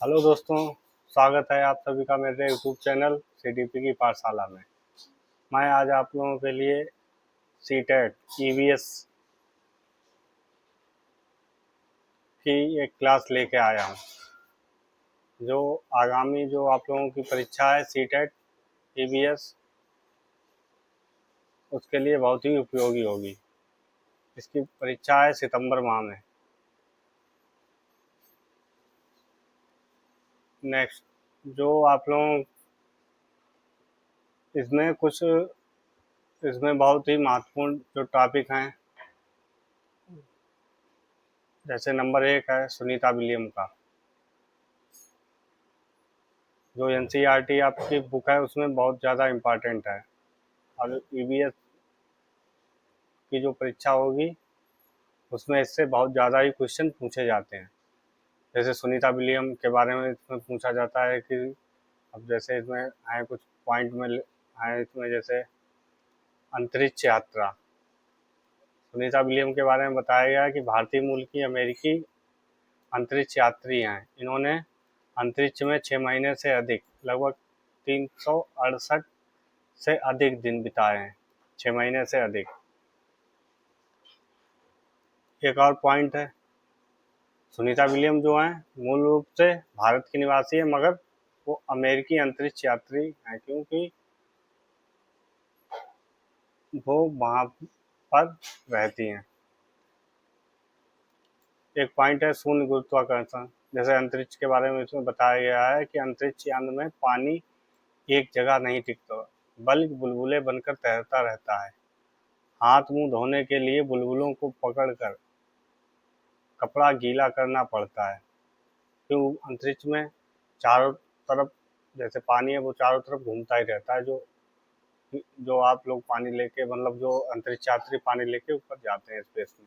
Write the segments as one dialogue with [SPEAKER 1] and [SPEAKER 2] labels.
[SPEAKER 1] Hello दोस्तों, स्वागत है आप सभी का मेरे यूट्यूब चैनल सीडीपी की पाठशाला में। मैं आज आप लोगों के लिए सीटेट ईवीएस की एक क्लास लेके आया हूँ। जो आगामी जो आप लोगों की परीक्षा है सीटेट ईवीएस, उसके लिए बहुत ही उपयोगी होगी। इसकी परीक्षा है सितंबर माह में। नेक्स्ट, जो आप लोगों इसमें कुछ इसमें बहुत ही महत्वपूर्ण जो टॉपिक हैं, जैसे नंबर 1 है सुनीता विलियम का। जो एनसीईआरटी आपकी बुक है उसमें बहुत ज़्यादा इम्पॉर्टेंट है। और ईवीएस की जो परीक्षा होगी उसमें इससे बहुत ज़्यादा ही क्वेश्चन पूछे जाते हैं। जैसे सुनीता विलियम के बारे में इसमें पूछा जाता है कि अब जैसे इसमें आए कुछ पॉइंट में आए इसमें, जैसे अंतरिक्ष यात्रा। सुनीता विलियम के बारे में बताया गया है कि भारतीय मूल की अमेरिकी अंतरिक्ष यात्री हैं। इन्होंने अंतरिक्ष में 6 महीने से अधिक, लगभग 368 से अधिक दिन बिताए हैं। 6 महीने से अधिक। एक और पॉइंट है, सुनीता विलियम जो हैं मूल रूप से भारत की निवासी है, मगर वो अमेरिकी अंतरिक्ष यात्री हैं, क्योंकि वो वहाँ पर रहती हैं। एक पॉइंट है शून्य गुरुत्वाकर्षण। जैसे अंतरिक्ष के बारे में इसमें बताया गया है कि अंतरिक्ष यान में पानी एक जगह नहीं टिकता, बल्कि बुलबुले बनकर तैरता रहता है। हाथ मुंह धोने के लिए बुलबुलों को पकड़कर कपड़ा गीला करना पड़ता है, क्यों अंतरिक्ष में चारों तरफ जैसे पानी है वो चारों तरफ घूमता ही रहता है। जो जो आप लोग पानी लेके, मतलब जो अंतरिक्ष यात्री पानी लेके ऊपर जाते हैं स्पेस में।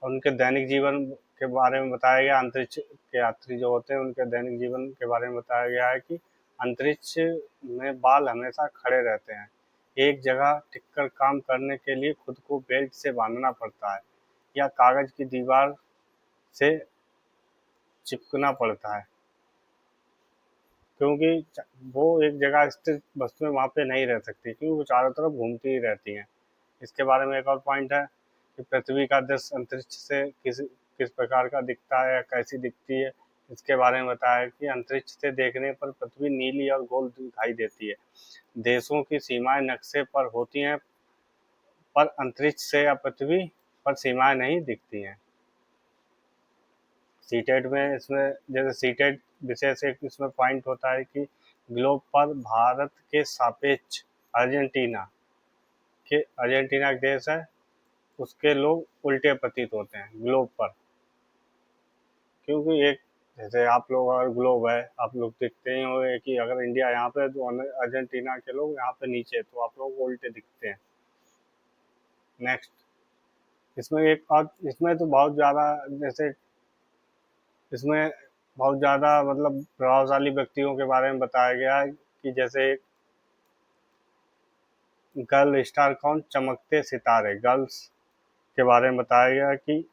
[SPEAKER 1] और उनके दैनिक जीवन के बारे में बताया गया, अंतरिक्ष के यात्री जो होते हैं उनके दैनिक जीवन के बारे में बताया गया है कि अंतरिक्ष में बाल हमेशा खड़े रहते हैं। एक जगह टिककर काम करने के लिए खुद को बेल्ट से बांधना पड़ता है या कागज की दीवार से चिपकना पड़ता है, क्योंकि वो एक जगह स्थिर वस्तुएं वहाँ पे नहीं रह सकती, क्योंकि वो चारों तरफ घूमती ही रहती हैं। इसके बारे में एक और पॉइंट है कि पृथ्वी का दृश्य अंतरिक्ष से किस प्रकार का दिखता है या कैसी दिखती है। इसके बारे में बताया है कि अंतरिक्ष से देखने पर पृथ्वी नीली और गोल दिखाई देती है। देशों की सीमाएं नक्शे पर होती हैं, पर अंतरिक्ष से या पृथ्वी पर सीमाएं नहीं दिखती हैं। सीटेट में इसमें जैसे सीटेट विशेष एक इसमें पॉइंट होता है कि ग्लोब पर भारत के सापेक्ष अर्जेंटीना अर्जेंटीना एक देश है, उसके लोग उल्टे प्रतीत होते हैं ग्लोब पर। क्योंकि एक जैसे आप लोग अगर ग्लोब है, आप लोग देखते ही होंगे कि अगर इंडिया यहाँ पे है तो अर्जेंटीना के लोग यहाँ पे नीचे, तो आप लोग को उल्टे दिखते हैं। नेक्स्ट, इसमें एक और इसमें तो बहुत ज़्यादा जैसे इसमें बहुत ज़्यादा मतलब प्रभावशाली व्यक्तियों के बारे में बताया गया है कि जैसे गर्ल स्टार कौन, चमकते सितारे गर्ल्स के बारे में बताया गया कि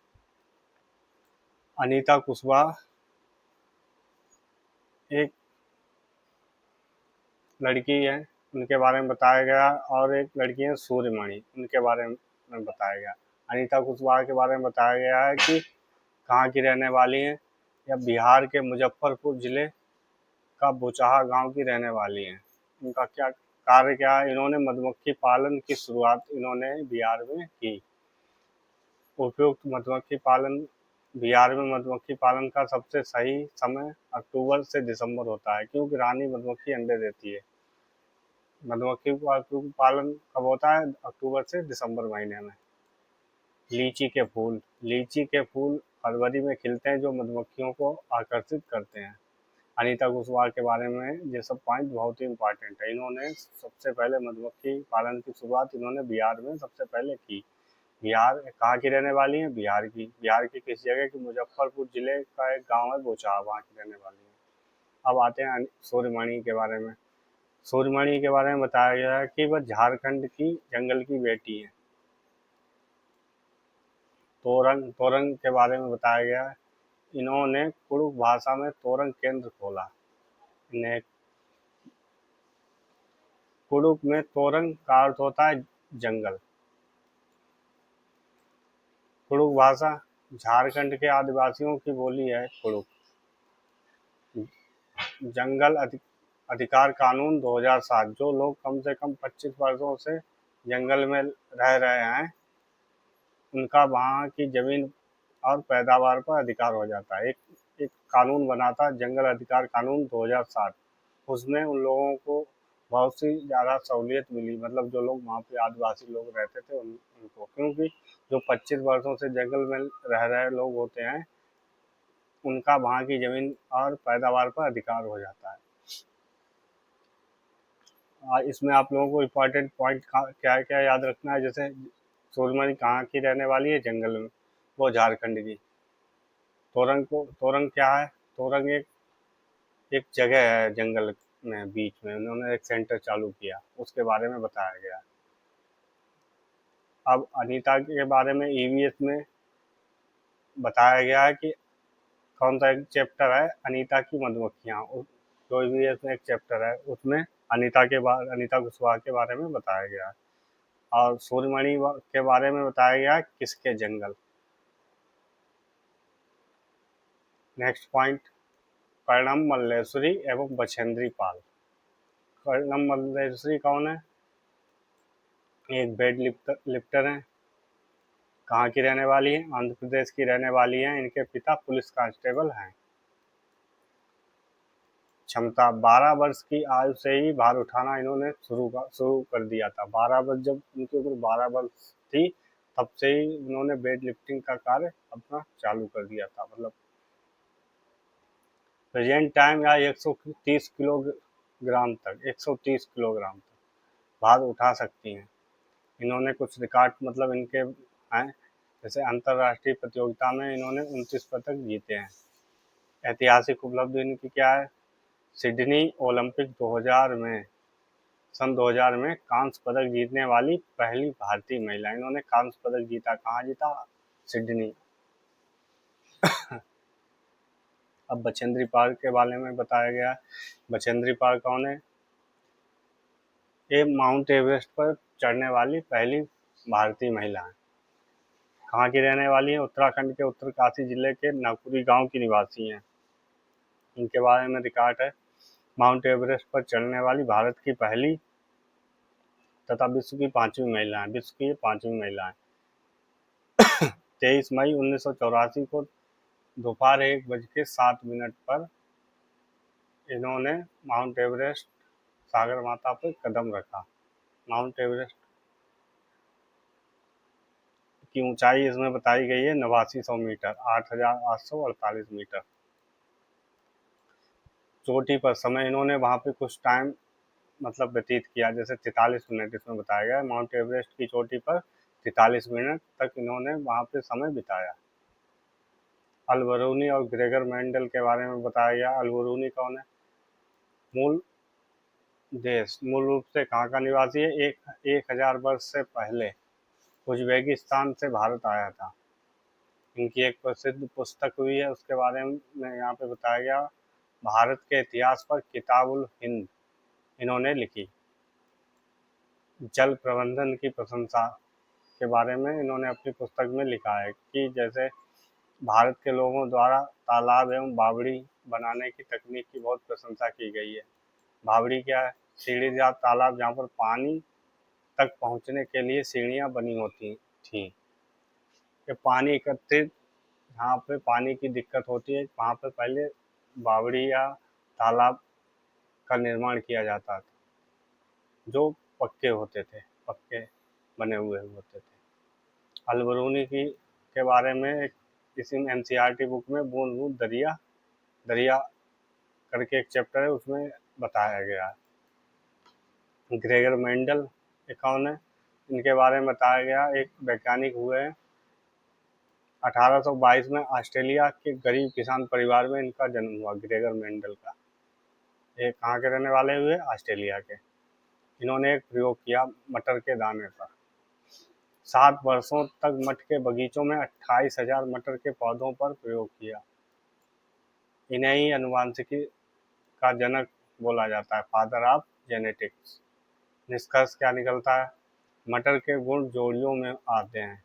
[SPEAKER 1] अनीता कुशवाहा एक लड़की है, उनके बारे में बताया गया। और एक लड़की है सूर्यमणि, उनके बारे में बताया गया। अनीता कुशवाहा के बारे में बताया गया है कि कहाँ की रहने वाली हैं, या बिहार के मुजफ्फरपुर जिले का बोचहा गांव की रहने वाली हैं। उनका क्या कार्य क्या है, इन्होंने मधुमक्खी पालन की शुरुआत इन्होंने बिहार में की। उपयुक्त मधुमक्खी पालन, बिहार में मधुमक्खी पालन का सबसे सही समय अक्टूबर से दिसंबर होता है, क्योंकि रानी मधुमक्खी अंडे देती है। मधुमक्खी पालन कब होता है, अक्टूबर से दिसंबर महीने में। लीची के फूल फरवरी में खिलते हैं, जो मधुमक्खियों को आकर्षित करते हैं। अनीता कुशवाहा के बारे में ये सब पॉइंट बहुत ही इंपॉर्टेंट है। इन्होंने सबसे पहले मधुमक्खी पालन की शुरुआत इन्होंने बिहार में सबसे पहले की। बिहार कहाँ की रहने वाली हैं, बिहार की किस जगह की, मुजफ्फरपुर जिले का एक गांव है बोचहा, वहाँ की रहने वाली हैं। अब आते हैं सूर्यमणि के बारे में। सूर्यमणि के बारे में बताया गया है कि वह झारखंड की जंगल की बेटी है। तोरंग तोरंग के बारे में बताया गया है इन्होंने कुड़ुक भाषा में तोरंग केंद्र खोला। इन्हें कुड़ुक में तोरंग का अर्थ होता है जंगल। कुड़ुक भाषा झारखंड के आदिवासियों की बोली है। कुड़ुक जंगल अधिकार कानून 2007, जो लोग कम से कम 25 वर्षों से जंगल में रह रहे हैं उनका वहाँ की जमीन और पैदावार पर अधिकार हो जाता है। एक कानून बना था, जंगल अधिकार कानून 2007। उसमें उन लोगों को बहुत सी ज़्यादा सहूलियत मिली, मतलब जो लोग वहाँ पे आदिवासी लोग रहते थे उनको, क्योंकि जो 25 वर्षों से जंगल में रह रहे लोग होते हैं उनका वहाँ की ज़मीन और पैदावार पर अधिकार हो जाता है। इसमें आप लोगों को इम्पोर्टेंट पॉइंट क्या क्या याद रखना है, जैसे सूरजमणि कहाँ की रहने वाली है, जंगल में, वो झारखंड की। तोरंग क्या है? तोरंग एक जगह है जंगल में, बीच में उन्होंने एक सेंटर चालू किया, उसके बारे में बताया गया। अब अनीता के बारे में ईवीएस में बताया गया है कि कौन सा एक चैप्टर है, अनीता की मधुमक्खियाँ। जो ईवीएस में एक चैप्टर है उसमें अनीता कुशवाहा के बारे में बताया गया है। और सूर्यमणि के बारे में बताया गया है किसके जंगल। नेक्स्ट पॉइंट, कर्णम मल्लेश्वरी एवं बछेंद्री पाल। कर्णम मल्लेश्वरी कौन है? एक वेट लिफ्टर है। कहाँ की रहने वाली है? आंध्र प्रदेश की रहने वाली है। इनके पिता पुलिस कांस्टेबल हैं। क्षमता 12 वर्ष की आयु से ही भार उठाना इन्होंने शुरू कर दिया था। 12 वर्ष, जब उनकी उम्र 12 वर्ष थी तब से ही उन्होंने वेट लिफ्टिंग का कार्य अपना चालू कर दिया था। मतलब प्रेजेंट टाइम या 130 किलोग्राम तक भार उठा सकती हैं। इन्होंने कुछ रिकॉर्ड, मतलब इनके हैं, जैसे अंतर्राष्ट्रीय प्रतियोगिता में इन्होंने 29 पदक जीते हैं। ऐतिहासिक उपलब्धि इनकी क्या है? सिडनी ओलंपिक 2000 में, सन 2000 में कांस्य पदक जीतने वाली पहली भारतीय महिला। इन्होंने कांस्य पदक जीता। कहाँ जीता? सिडनी। अब बछेंद्री पाल के बारे में बताया गया। बछेंद्री पाल कौन है? ये माउंट एवरेस्ट पर चढ़ने वाली पहली भारतीय महिला है। कहाँ की रहने वाली है? उत्तराखंड के उत्तरकाशी जिले के नागपुरी गांव की निवासी हैं। इनके बारे में रिकॉर्ड है, माउंट एवरेस्ट पर चढ़ने वाली भारत की पहली तथा विश्व की 5वीं महिला है। विश्व की 5वीं महिला है। 23 मई 1984 को दोपहर 1:07 पर इन्होंने माउंट एवरेस्ट सागरमाथा पर कदम रखा। माउंट एवरेस्ट की ऊंचाई इसमें बताई गई है 8900 मीटर, 8848 मीटर। चोटी पर समय इन्होंने वहाँ पे कुछ टाइम मतलब व्यतीत किया, जैसे 43 मिनट इसमें बताया गया है। माउंट एवरेस्ट की चोटी पर 43 मिनट तक इन्होंने वहाँ पे समय बिताया। अल्बरूनी और ग्रेगर मेंडल के बारे में बताया गया। अल्बरूनी कौन है? मूल रूप से कहाँ का निवासी है? 1000 वर्ष से पहले उज्बेकिस्तान से भारत आया था। इनकी एक प्रसिद्ध पुस्तक हुई है, उसके बारे में यहाँ पे बताया गया। भारत के इतिहास पर किताबुल हिंद इन्होंने लिखी। जल प्रबंधन की प्रशंसा के बारे में इन्होंने अपनी पुस्तक में लिखा है कि जैसे भारत के लोगों द्वारा तालाब एवं बावड़ी बनाने की तकनीक की बहुत प्रशंसा की गई है। बावड़ी क्या है? सीढ़ीदार तालाब जहाँ पर पानी तक पहुँचने के लिए सीढ़ियाँ बनी होती थी। ये पानी एकत्रित, जहाँ पे पानी की दिक्कत होती है वहाँ पे पहले बावड़ी या तालाब का निर्माण किया जाता था, जो पक्के होते थे, पक्के बने हुए होते थे। अलबरूनी के बारे में इसी एनसीईआरटी बुक में बूंद बूंद दरिया दरिया करके एक चैप्टर है, उसमें बताया गया है। ग्रेगर मेंडल ये कौन है? इनके बारे में बताया गया। एक वैज्ञानिक हुए हैं। 1822 में ऑस्ट्रेलिया के गरीब किसान परिवार में इनका जन्म हुआ, ग्रेगर मेंडल का। ये कहाँ के रहने वाले हुए? ऑस्ट्रेलिया के। इन्होंने एक प्रयोग किया मटर के दाने पर। 7 वर्षों तक मठ के बगीचों में 28,000 मटर के पौधों पर प्रयोग किया। इन्हें ही आनुवंशिकी का जनक बोला जाता है, फादर ऑफ जेनेटिक्स। निष्कर्ष क्या निकलता है? मटर के गुण जोड़ियों में आते हैं।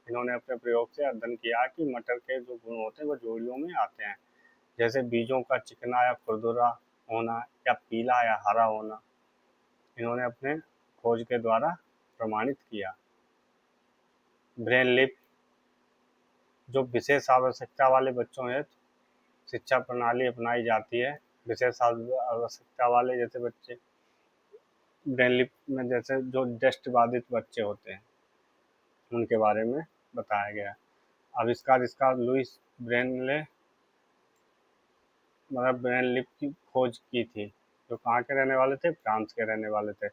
[SPEAKER 1] इन्होंने अपने प्रयोग से अध्ययन किया कि मटर के जो गुण होते हैं वो जोड़ियों में आते हैं, जैसे बीजों का चिकना या खुरदुरा होना या पीला या हरा होना। इन्होंने अपने खोज के द्वारा प्रमाणित किया। ब्रेन लिप, जो विशेष आवश्यकता वाले बच्चों हेतु शिक्षा प्रणाली अपनाई जाती है। विशेष आवश्यकता वाले जैसे बच्चे, ब्रेन लिप में जैसे जो दृष्टि बाधित बच्चे होते हैं उनके बारे में बताया गया। आविष्कार इसका लुइस ब्रेनले, मतलब ब्रेन लिप की खोज की थी, जो कहाँ के रहने वाले थे? फ्रांस के रहने वाले थे।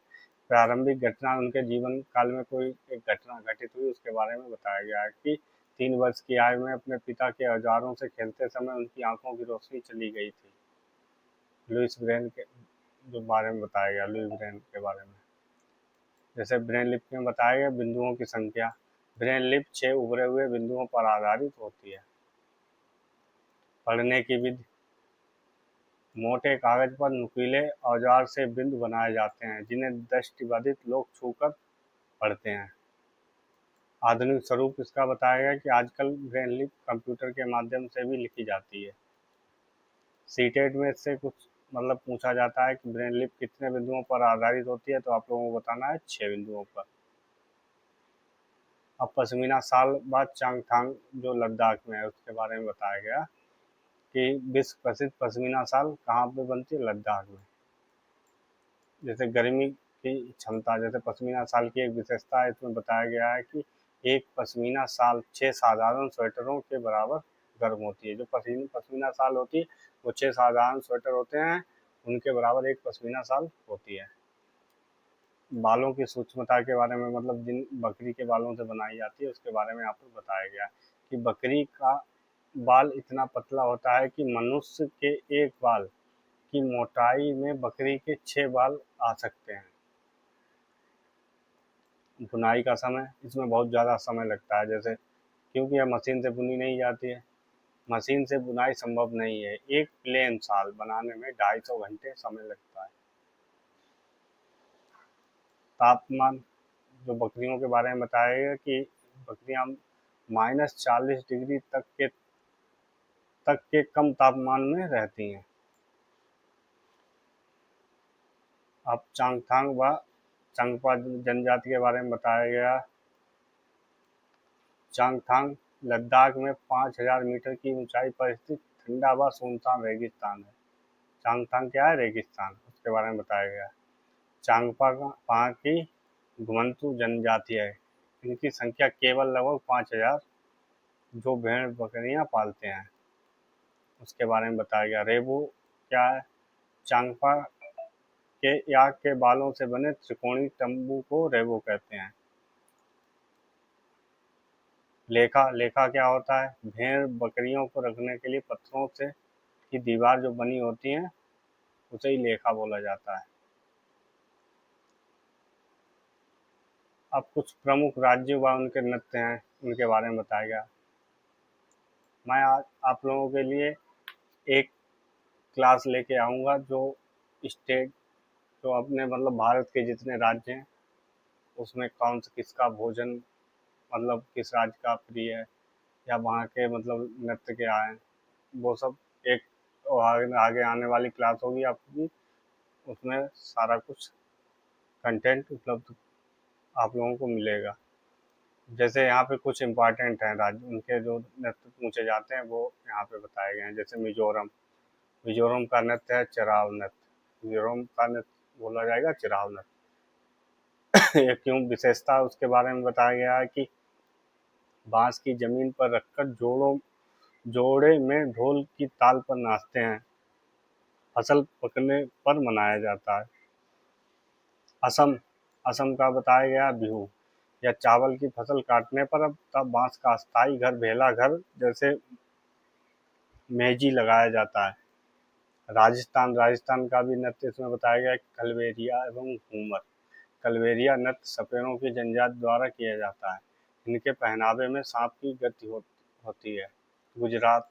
[SPEAKER 1] प्रारंभिक घटना, उनके जीवन काल में कोई एक घटना घटित हुई उसके बारे में बताया गया है कि 3 वर्ष की आयु में अपने पिता के औजारों से खेलते समय उनकी आंखों की रोशनी चली गई थी। लुइस ब्रेन के जो बारे में बताया गया, लुइस ब्रेन के बारे में। जैसे ब्रेन लिप में बताया गया बिंदुओं की संख्या। ब्रेन लिप 6 उभरे हुए बिंदुओं पर आधारित होती है। पढ़ने की विधि, मोटे कागज पर नुकीले औजार से बिंदु बनाए जाते हैं जिन्हें दृष्टिबाधित लोग छूकर पढ़ते हैं। आधुनिक स्वरूप इसका बताया गया कि आजकल ब्रेन लिप कंप्यूटर के माध्यम से भी लिखी जाती है। सीटेट में इससे कुछ मतलब पूछा जाता है कि ब्रेन लिप कितने बिंदुओं पर आधारित होती है, तो आप लोगों को बताना है 6 बिंदुओं पर। अब पश्मीना शाल बाद चांगथांग जो लद्दाख में है उसके बारे में बताया गया कि विश्व प्रसिद्ध पश्मीना शाल कहाँ पे बनती है? लद्दाख में। जैसे गर्मी की क्षमता, जैसे पश्मीना शाल की एक विशेषता है, इसमें बताया गया है कि एक पश्मीना शाल 6 साधारण स्वेटरों के बराबर गर्म होती है। जो पश्मीना शाल होती है वो 6 साधारण स्वेटर होते हैं, उनके बराबर एक पश्मीना शाल होती है। बालों की सूक्ष्मता के बारे में, मतलब जिन बकरी के बालों से बनाई जाती है उसके बारे में आपको बताया गया कि बकरी का बाल इतना पतला होता है कि मनुष्य के एक बाल की मोटाई में बकरी के 6 बाल आ सकते हैं। बुनाई का समय, इसमें बहुत ज़्यादा समय लगता है, जैसे क्योंकि यह मशीन से बुनी नहीं जाती है। मशीन से बुनाई संभव नहीं है। एक प्लेन शाल बनाने में 250 घंटे समय लगता है। तापमान, जो बकरियों के बारे में बताया गया कि बकरियां -40 डिग्री तक के कम तापमान में रहती हैं। अब चांगथांग व चांगपा जनजाति के बारे में बताया गया। चांगथांग लद्दाख में 5000 मीटर की ऊंचाई पर स्थित ठंडा व सुनसान रेगिस्तान है। चांगथांग क्या है? रेगिस्तान। उसके बारे में बताया गया। चांगपा वहाँ की घुमंतू जनजाति है। इनकी संख्या केवल लगभग 5000, जो भेड़ बकरियां पालते हैं। उसके बारे में बताया गया। रेबू क्या है? चांगपा के याक के बालों से बने त्रिकोणीय तंबू को रेबू कहते हैं। लेखा, लेखा क्या होता है? भेड़ बकरियों को रखने के लिए पत्थरों से की दीवार जो बनी होती है उसे ही लेखा बोला जाता है। अब कुछ प्रमुख राज्य व उनके नृत्य हैं, उनके बारे में बताया गया। मैं आज आप लोगों के लिए एक क्लास लेके आऊँगा जो स्टेट, जो अपने मतलब भारत के जितने राज्य हैं उसमें कौन सा किसका भोजन, मतलब किस राज्य का प्रिय है, या वहाँ के मतलब नृत्य क्या है, वो सब एक आगे आने वाली क्लास होगी आपकी, उसमें सारा कुछ कंटेंट उपलब्ध आप लोगों को मिलेगा। जैसे यहाँ पे कुछ इम्पॉर्टेंट हैं राज्य, उनके जो नृत्य पूछे जाते हैं वो यहाँ पे बताए गए हैं। जैसे मिजोरम, मिजोरम का नृत्य है चिराव नृत्य। मिजोरम का नृत्य बोला जाएगा चिराव नृत्य। ये क्यों विशेषता उसके बारे में बताया गया है कि बांस की जमीन पर रखकर जोड़े में ढोल की ताल पर नाचते हैं। फसल पकने पर मनाया जाता है। असम, असम का बताया गया बिहू, या चावल की फसल काटने पर अब तब बांस का अस्थायी घर, भेला घर जैसे मेजी लगाया जाता है। राजस्थान, राजस्थान का भी नृत्य इसमें बताया गया कि कलवेरिया एवं घूमर। कलवेरिया नृत्य सपेरों की जनजाति द्वारा किया जाता है। इनके पहनावे में सांप की गति होती है। गुजरात,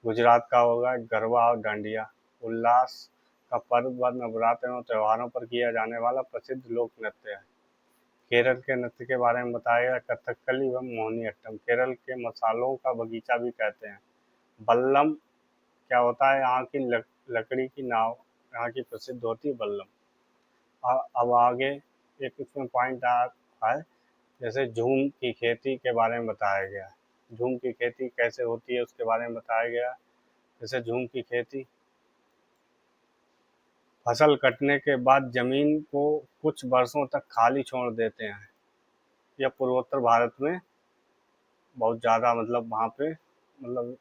[SPEAKER 1] गुजरात का होगा गरबा और डांडिया। उल्लास का पर्व व नवरात्रों और त्योहारों पर किया जाने वाला प्रसिद्ध लोक नृत्य है। केरल के नृत्य के बारे में बताया कथकली व मोहिनीअट्टम। केरल के मसालों का बगीचा भी कहते हैं। बल्लम क्या होता है? यहाँ की लकड़ी की नाव यहाँ की प्रसिद्ध होती है बल्लम। अब आगे एक इसमें पॉइंट है, जैसे झूम की खेती के बारे में बताया गया है। झूम की खेती कैसे होती है उसके बारे में बताया गया है। जैसे झूम की खेती, फसल कटने के बाद जमीन को कुछ वर्षों तक खाली छोड़ देते हैं। यह पूर्वोत्तर भारत में बहुत ज़्यादा मतलब वहाँ पे मतलब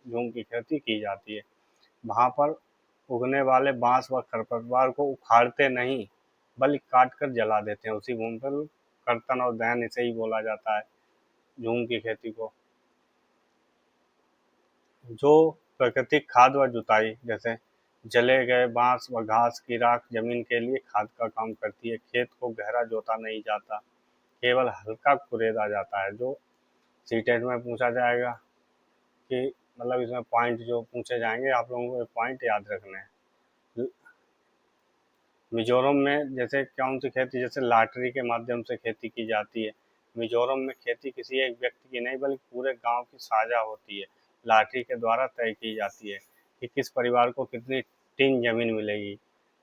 [SPEAKER 1] झूम की खेती की जाती है। वहाँ पर उगने वाले बांस व खरपतवार को उखाड़ते नहीं बल्कि काट कर जला देते हैं उसी भूमि पर। कर्तन और दहन इसे ही बोला जाता है झूम की खेती को। जो प्राकृतिक खाद व जुताई, जैसे जले गए बांस व घास की राख जमीन के लिए खाद का काम करती है। खेत को गहरा जोता नहीं जाता, केवल हल्का कुरेदा जाता है। जो सीटेट में पूछा जाएगा कि मतलब इसमें पॉइंट जो पूछे जाएंगे आप लोगों को पॉइंट याद रखने हैं। मिजोरम में जैसे कौन सी खेती, जैसे लॉटरी के माध्यम से खेती की जाती है। मिजोरम में खेती किसी एक व्यक्ति की नहीं बल्कि पूरे गांव की साझा होती है। लॉटरी के द्वारा तय की जाती है कि किस परिवार को कितनी टिन जमीन मिलेगी।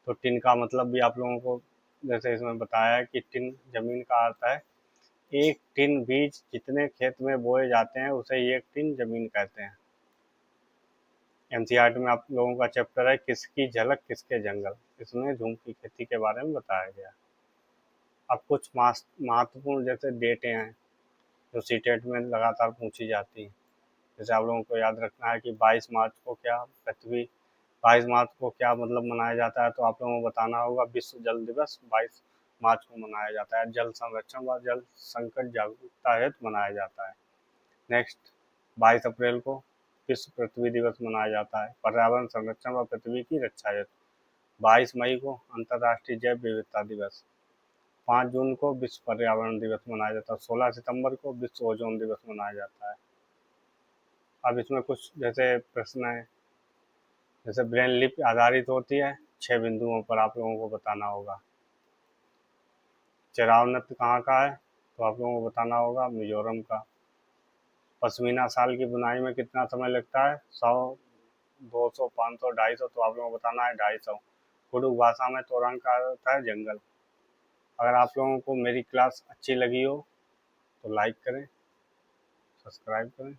[SPEAKER 1] तो टिन का मतलब भी आप लोगों को जैसे इसमें बताया है कि टिन जमीन का अर्थ है एक टिन बीज जितने खेत में बोए जाते हैं उसे एक टिन जमीन कहते हैं। एनसीईआरटी में आप लोगों का चैप्टर है किसकी झलक किसके जंगल, इसमें झूम की खेती के बारे में बताया गया। अब कुछ महत्वपूर्ण जैसे डेटें हैं जो सीटेट में लगातार पूछी जाती हैं। जैसे आप लोगों को याद रखना है कि 22 मार्च को क्या पृथ्वी 22 मार्च को क्या मतलब मनाया जाता है, तो आप लोगों को बताना होगा विश्व जल दिवस 22 मार्च को मनाया जाता है। जल संरक्षण व जल संकट जागरूकता हेतु मनाया जाता है। नेक्स्ट 22 अप्रैल को विश्व पृथ्वी दिवस मनाया जाता है पर्यावरण संरक्षण व पृथ्वी की रक्षा हेतु। 22 मई को अंतर्राष्ट्रीय जैव विविधता दिवस। 5 जून को विश्व पर्यावरण दिवस मनाया जाता है। 16 सितंबर को विश्व ओजोन दिवस मनाया जाता है। अब इसमें कुछ जैसे प्रश्न है, जैसे ब्रेन लिपि आधारित होती है 6 बिंदुओं पर आप लोगों को बताना होगा। चिराव नृत्य कहाँ का है, तो आप लोगों को बताना होगा मिजोरम का। पश्मीना शाल की बुनाई में कितना समय लगता है, 100, 200, 500, 250, तो आप लोगों को बताना है 250। कुडुख भाषा में तोरंग का अर्थ है जंगल। अगर आप लोगों को मेरी क्लास अच्छी लगी हो तो लाइक करें, सब्सक्राइब करें।